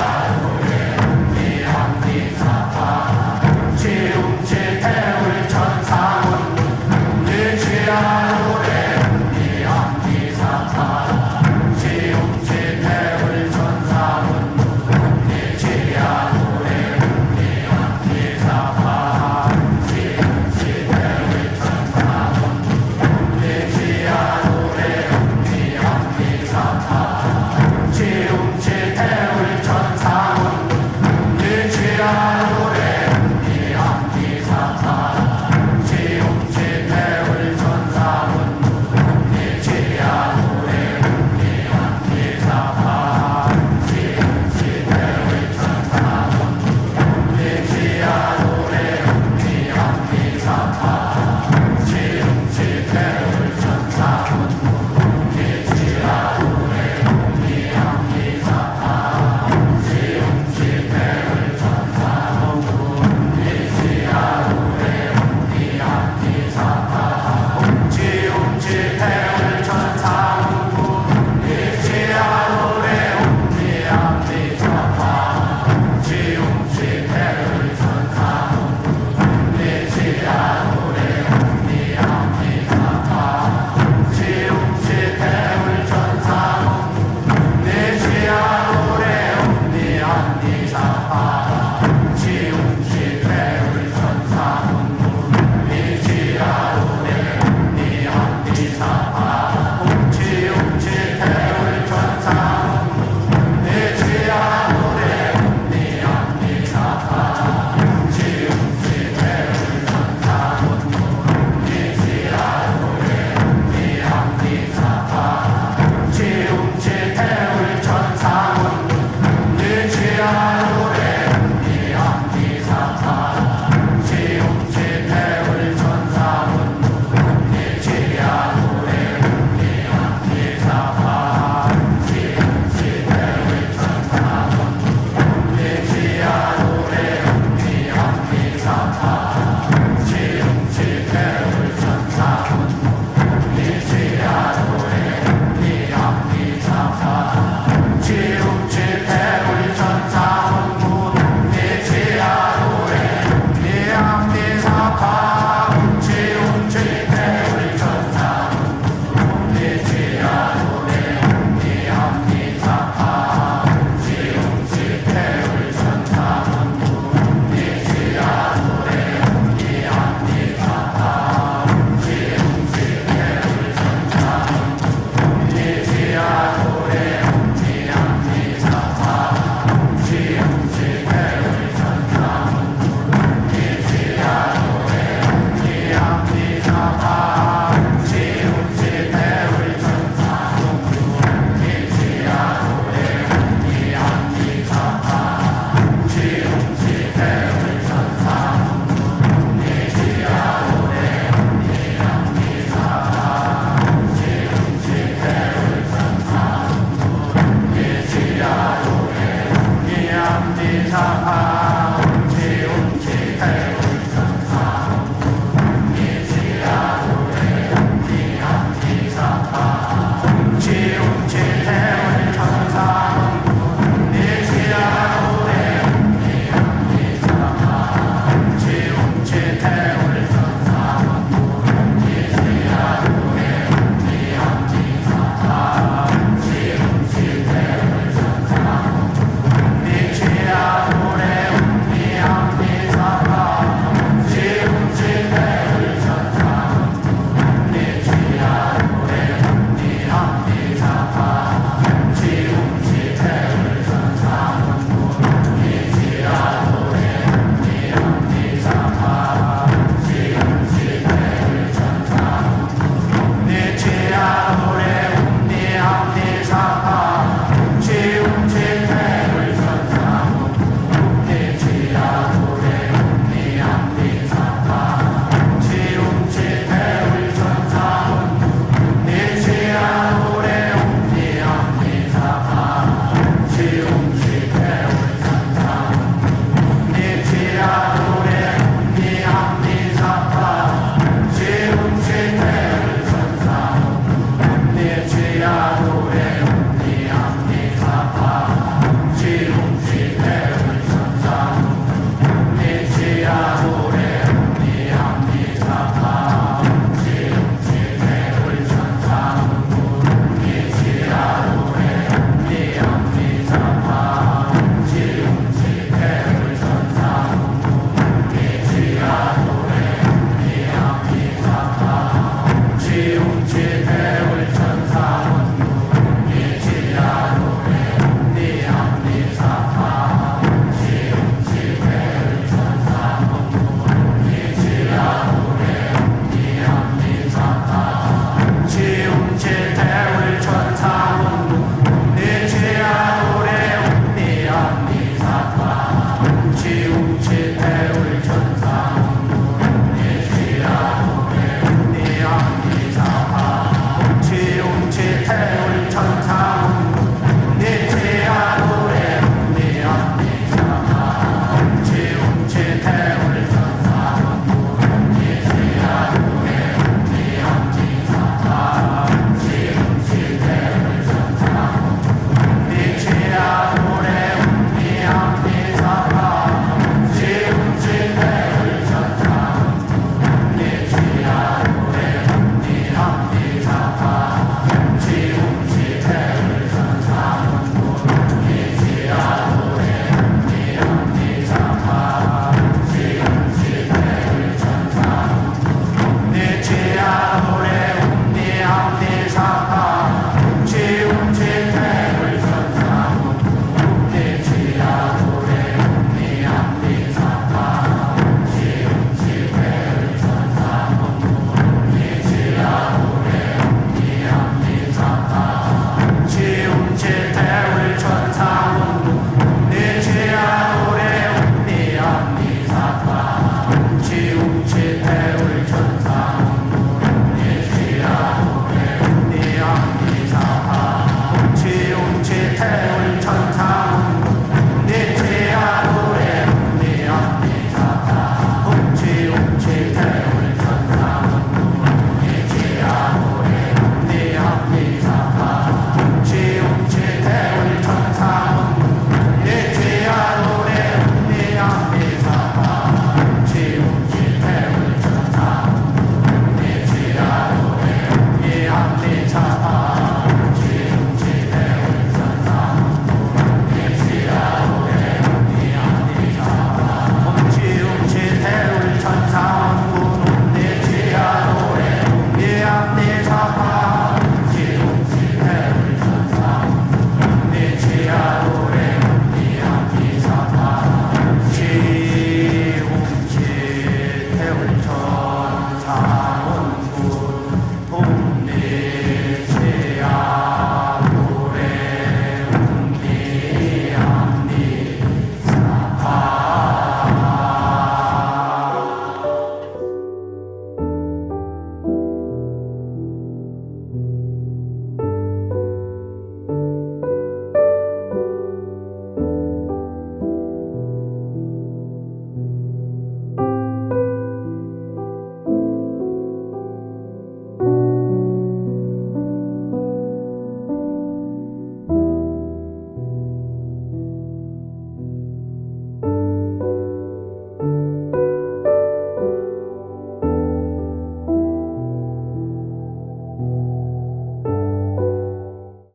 이상한